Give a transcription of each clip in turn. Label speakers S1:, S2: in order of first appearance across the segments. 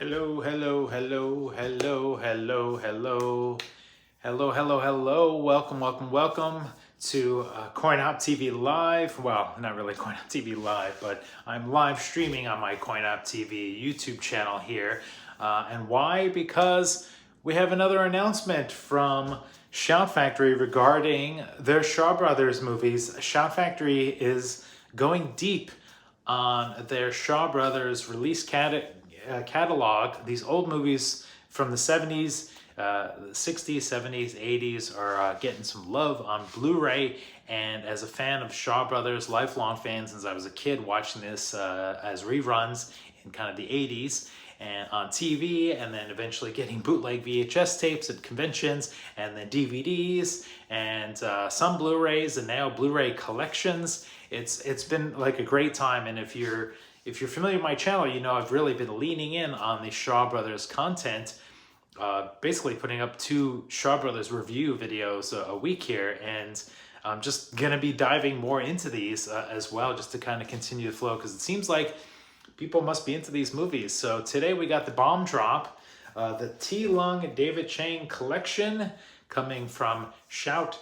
S1: Hello, hello, hello, hello, hello, hello, hello, hello, hello. Welcome to CoinOpTV Live. Well, not really CoinOpTV Live, but I'm live streaming on my CoinOpTV YouTube channel here. And why? Because we have another announcement from Shout Factory regarding their Shaw Brothers movies. Shout Factory is going deep on their Shaw Brothers release catalog. These old movies from the 70s, 60s, 70s, 80s are getting some love on Blu-ray. And as a fan of Shaw Brothers, lifelong fan since I was a kid watching this as reruns in kind of the 80s and on TV, and then eventually getting bootleg VHS tapes at conventions, and then DVDs, and some Blu-rays, and now Blu-ray collections. It's been like a great time, and if you're familiar with my channel, you know I've really been leaning in on the Shaw Brothers content, basically putting up 2 Shaw Brothers review videos a week here, and I'm just gonna be diving more into these as well, just to kind of continue the flow, because it seems like people must be into these movies. So today we got the bomb drop, the T. Lung David Chang collection coming from Shout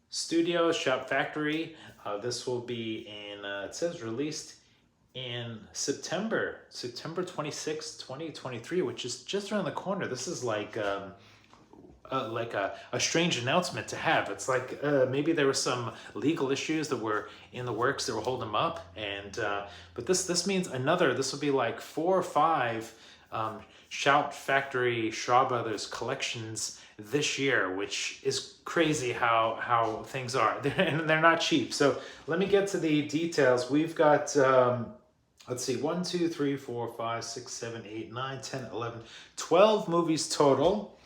S1: Studios, Shout Factory. This will be in, it says released in September 26, 2023, which is just around the corner. This is like a strange announcement to have. It's like maybe there were some legal issues that were in the works that were holding them up, and but this means this will be like 4 or 5 Shout Factory Shaw Brothers collections this year, which is crazy how things are. And they're not cheap. So let me get to the details. We've got let's see, 1, 2, 3, 4, 5, 6, 7, 8, 9, 10, 11, 12 movies total.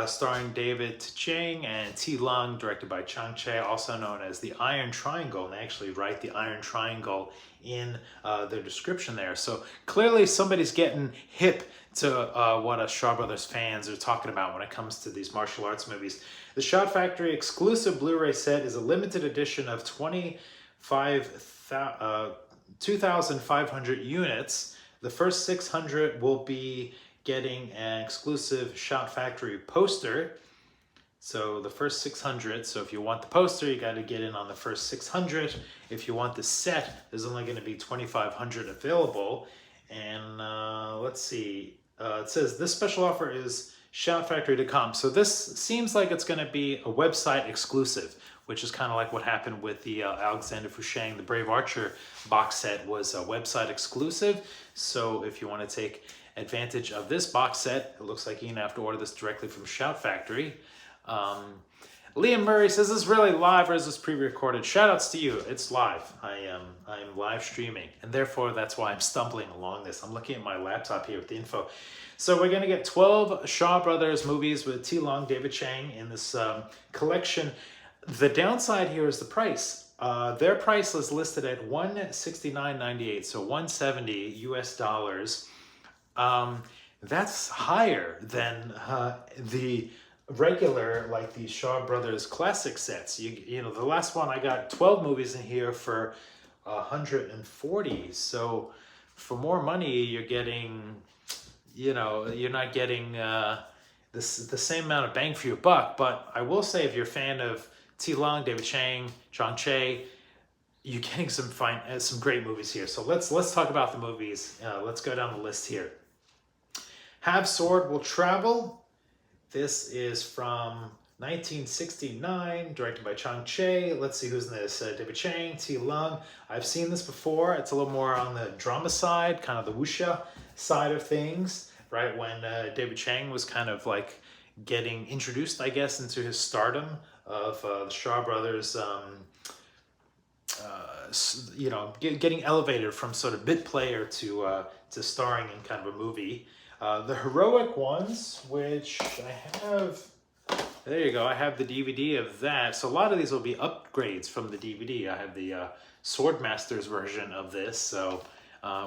S1: Starring David Chiang and T. Lung, directed by Chang Cheh, also known as the Iron Triangle. And they actually write the Iron Triangle in their description there. So clearly somebody's getting hip to what us Shaw Brothers fans are talking about when it comes to these martial arts movies. The Shout Factory exclusive Blu-ray set is a limited edition of 2,500 units. The first 600 will be getting an exclusive Shout Factory poster. So the first 600, so if you want the poster, you got to get in on the first 600. If you want the set, there's only going to be 2,500 available. And let's see, it says this special offer is shoutfactory.com. So this seems like it's going to be a website exclusive, which is kind of like what happened with the Alexander Fusheng, the Brave Archer box set was a website exclusive. So if you want to take advantage of this box set, it looks like you're gonna have to order this directly from Shout Factory. Liam Murray says, is this really live or is this pre-recorded? Shout outs to you. It's live. I am live streaming, and therefore that's why I'm stumbling along this. I'm looking at my laptop here with the info. So we're going to get 12 Shaw Brothers movies with T. Lung, David Chang in this collection. The downside here is the price. Their price is listed at $169.98, so $170 US dollars. That's higher than the regular, like the Shaw Brothers classic sets. You know, the last one I got 12 movies in here for 140. So for more money, you're getting, you know, you're not getting the same amount of bang for your buck. But I will say, if you're a fan of T. Lung, David Chang, Chang Cheh, you're getting some great movies here. So let's talk about the movies. Let's go down the list here. Have Sword Will Travel. This is from 1969, directed by Chang Cheh. Let's see who's in this. David Chang, T. Lung. I've seen this before. It's a little more on the drama side, kind of the wuxia side of things, right? When David Chang was kind of like getting introduced, I guess, into his stardom of the Shaw Brothers, you know, getting elevated from sort of bit player to starring in kind of a movie. The Heroic Ones, which I have, there you go, I have the DVD of that. So a lot of these will be upgrades from the DVD. I have the Swordmasters version of this, so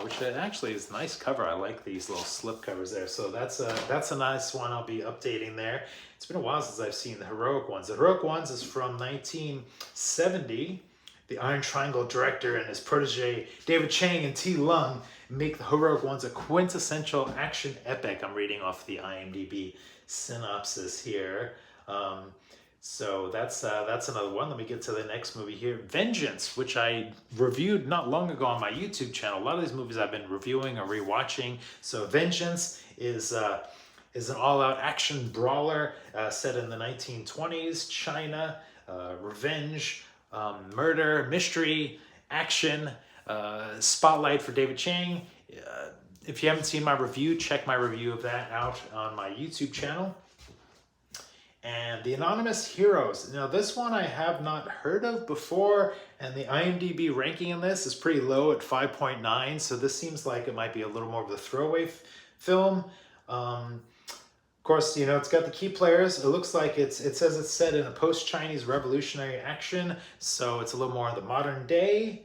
S1: which actually is a nice cover. I like these little slip covers there. So that's a nice one. I'll be updating there. It's been a while since I've seen the Heroic Ones. The Heroic Ones is from 1970. the Iron Triangle director and his protege David Chang and T. Lung make The Heroic Ones a quintessential action epic. I'm reading off the IMDb synopsis here. So that's another one. Let me get to the next movie here. Vengeance, which I reviewed not long ago on my YouTube channel. A lot of these movies I've been reviewing or rewatching. So Vengeance is an all-out action brawler set in the 1920s, China, revenge, murder, mystery, action, spotlight for David Chang. If you haven't seen my review, check my review of that out on my YouTube channel. And The Anonymous Heroes. Now this one I have not heard of before, and the IMDb ranking in this is pretty low at 5.9, so this seems like it might be a little more of a throwaway film. Of course, you know, it's got the key players. It looks like it says it's set in a post-Chinese revolutionary action, so it's a little more in the modern day,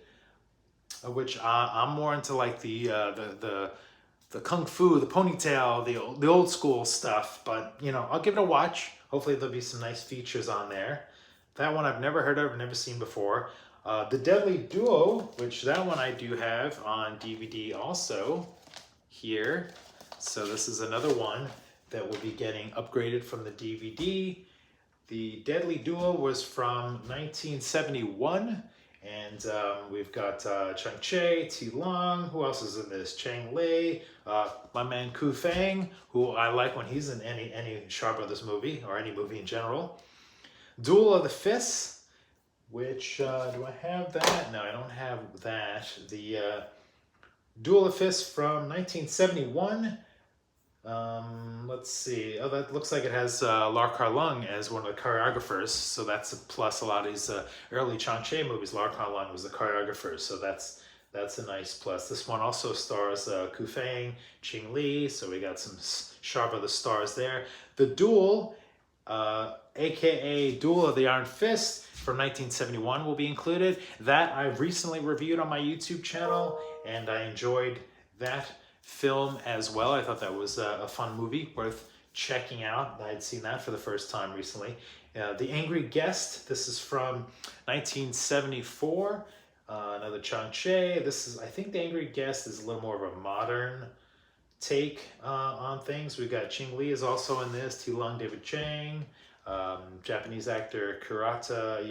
S1: which I'm more into, like the kung fu, the ponytail, the old school stuff. But you know, I'll give it a watch. Hopefully there'll be some nice features on there. That one I've never heard of, never seen before. The Deadly Duel, which that one I do have on DVD also here. So this is another one that will be getting upgraded from the DVD. The Deadly Duel was from 1971. And we've got Chang Cheh, T. Long, who else is in this? Chang Lei, my man Ku Feng, who I like when he's in any Shaw Brothers movie, or any movie in general. Duel of the Fists, which, do I have that? No, I don't have that. The Duel of Fists from 1971. Let's see. Oh, that looks like it has Lar Kar Lung as one of the choreographers, so that's a plus. A lot of these early Chang Cheh movies, Lar Kar Lung was the choreographer, so that's a nice plus. This one also stars Ku Feng, Ching Li, so we got some Shaw Brothers stars there. The Duel, aka Duel of the Iron Fist from 1971 will be included. That I recently reviewed on my YouTube channel, and I enjoyed that film as well. I thought that was a fun movie worth checking out. I had seen that for the first time recently. The Angry Guest, this is from 1974. Another Chang Cheh. I think The Angry Guest is a little more of a modern take on things. We've got Ching Li is also in this, T. Lung, David Chang, Japanese actor Kurata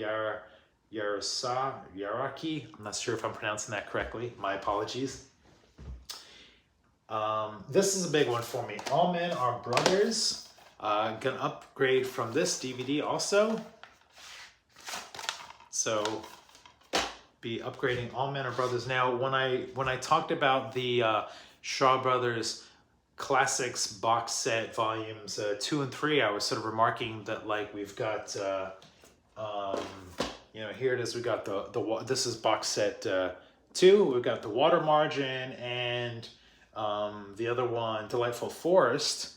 S1: Yaraki. I'm not sure if I'm pronouncing that correctly. My apologies. This is a big one for me. All Men Are Brothers. Gonna upgrade from this DVD also. So be upgrading All Men Are Brothers. Now, when I talked about the Shaw Brothers Classics box set volumes 2 and 3, I was sort of remarking that, like, we've got you know, here it is. We got this is box set 2. We've got The Water Margin and the other one, Delightful Forest,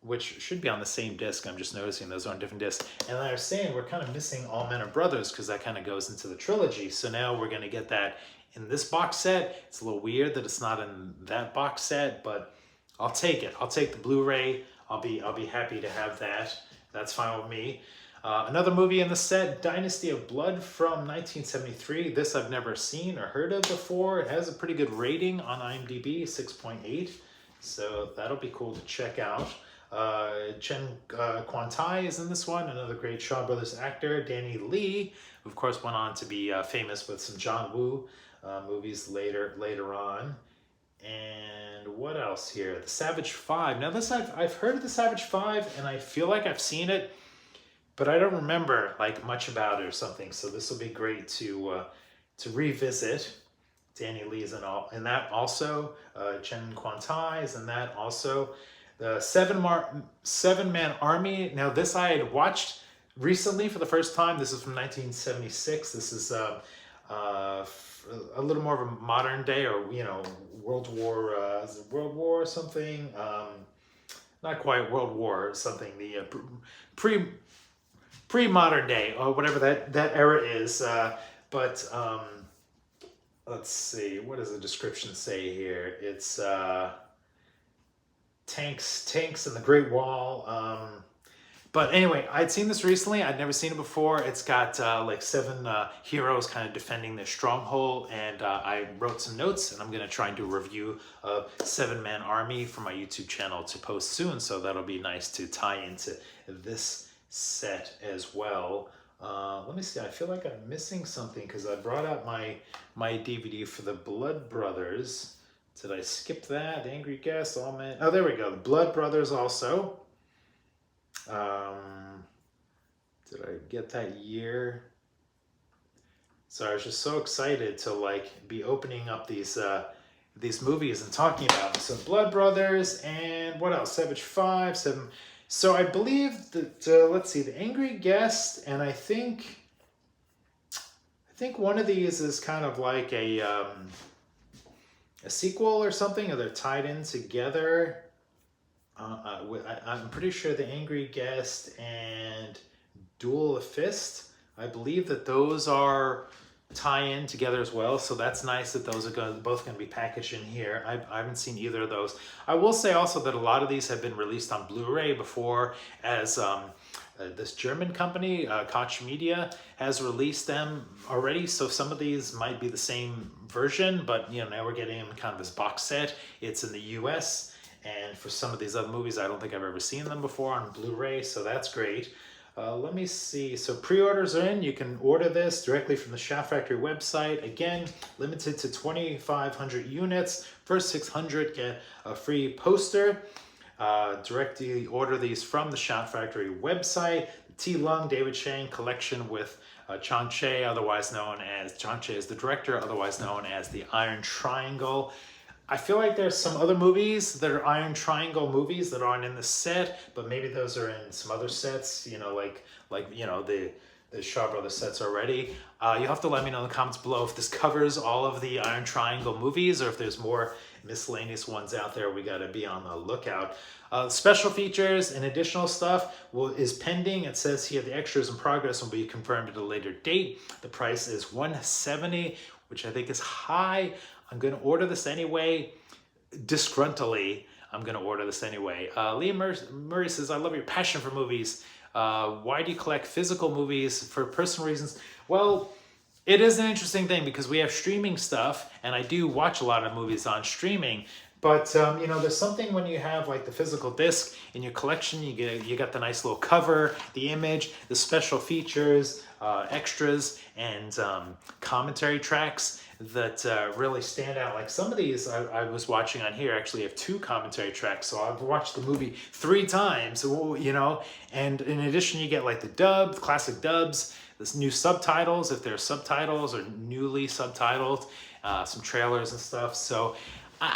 S1: which should be on the same disc. I'm just noticing those are on different discs. And I was saying we're kind of missing All Men Are Brothers because that kind of goes into the trilogy. So now we're going to get that in this box set. It's a little weird that it's not in that box set, but I'll take it. I'll take the Blu-ray. I'll be happy to have that. That's fine with me. Another movie in the set, Dynasty of Blood from 1973. This I've never seen or heard of before. It has a pretty good rating on IMDb, 6.8. So that'll be cool to check out. Chen Quan-tai is in this one, another great Shaw Brothers actor. Danny Lee, who of course went on to be famous with some John Woo movies later on. And what else here? The Savage Five. Now this I've heard of the Savage Five, and I feel like I've seen it, but I don't remember like much about it or something. So this will be great to revisit. Danny Lee is in that also. Chen Quan-tai is in that also. The Seven-Man Army. Now this I had watched recently for the first time. This is from 1976. This is a little more of a modern day, or you know, World War. Is it World War or something? Not quite World War. Something. The pre-modern day, or whatever that era is. But let's see. What does the description say here? It's tanks in the Great Wall. But anyway, I'd seen this recently. I'd never seen it before. It's got like 7 heroes kind of defending their stronghold, and I wrote some notes, and I'm going to try and do a review of 7-Man Army for my YouTube channel to post soon, so that'll be nice to tie into this set as well. Let me see, I feel like I'm missing something because I brought out my DVD for the Blood Brothers. Did I skip that? The Angry Guest, All Men. Oh, there we go. The Blood Brothers also. Did I get that year? So I was just so excited to like be opening up these movies and talking about them. So Blood Brothers and what else? Savage 5, 7. So I believe that let's see, The Angry Guest, and I think one of these is kind of like a sequel or something, or they're tied in together. I'm pretty sure The Angry Guest and Duel of Fist, I believe that those are tie in together as well, so that's nice that those are both going to be packaged in here. I haven't seen either of those. I will say also that a lot of these have been released on Blu-ray before, as this German company, Koch Media, has released them already, so some of these might be the same version, but you know, now we're getting them kind of this box set. It's in the US, and for some of these other movies, I don't think I've ever seen them before on Blu-ray, so that's great. Let me see. So pre-orders are in. You can order this directly from the Shaw Factory website. Again, limited to 2,500 units. First 600 get a free poster. Directly order these from the Shaw Factory website. The T. Lung David Chang collection with Chang Cheh, otherwise known as, Chang Cheh is the director, otherwise known as the Iron Triangle. I feel like there's some other movies that are Iron Triangle movies that aren't in the set, but maybe those are in some other sets, you know, like you know, the Shaw Brothers sets already. You'll have to let me know in the comments below if this covers all of the Iron Triangle movies, or if there's more miscellaneous ones out there. We got to be on the lookout. Special features and additional stuff is pending. It says here the extras in progress will be confirmed at a later date. The price is $170, which I think is high. I'm going to order this anyway. Disgruntledly, I'm going to order this anyway. Liam Murray says, I love your passion for movies. Why do you collect physical movies for personal reasons? Well, it is an interesting thing because we have streaming stuff, and I do watch a lot of movies on streaming. But, you know, there's something when you have like the physical disc in your collection, you got the nice little cover, the image, the special features, extras, and commentary tracks that really stand out. Like some of these I was watching on here actually have 2 commentary tracks, so I've watched the movie 3 times, you know, and in addition you get like the dub, classic dubs, this new subtitles, if they're subtitles or newly subtitled, some trailers and stuff. So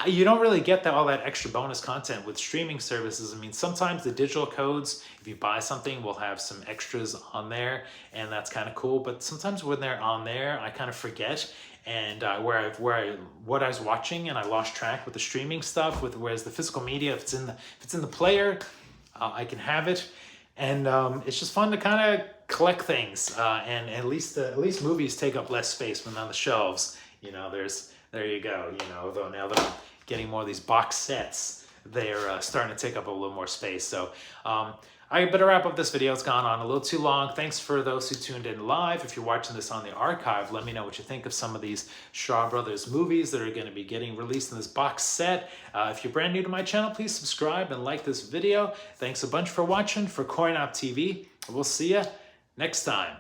S1: you don't really get all that extra bonus content with streaming services. I mean, sometimes the digital codes, if you buy something, will have some extras on there, and that's kind of cool. But sometimes when they're on there, I kind of forget, and what I was watching, and I lost track with the streaming stuff. Whereas the physical media, if it's in the player, I can have it, and it's just fun to kind of collect things. And at least movies take up less space when on the shelves. You know, there you go, you know, though now that I'm getting more of these box sets, they're starting to take up a little more space. So I better wrap up this video. It's gone on a little too long. Thanks for those who tuned in live. If you're watching this on the archive, let me know what you think of some of these Shaw Brothers movies that are going to be getting released in this box set. If you're brand new to my channel, please subscribe and like this video. Thanks a bunch for watching. For CoinOpTV, we'll see you next time.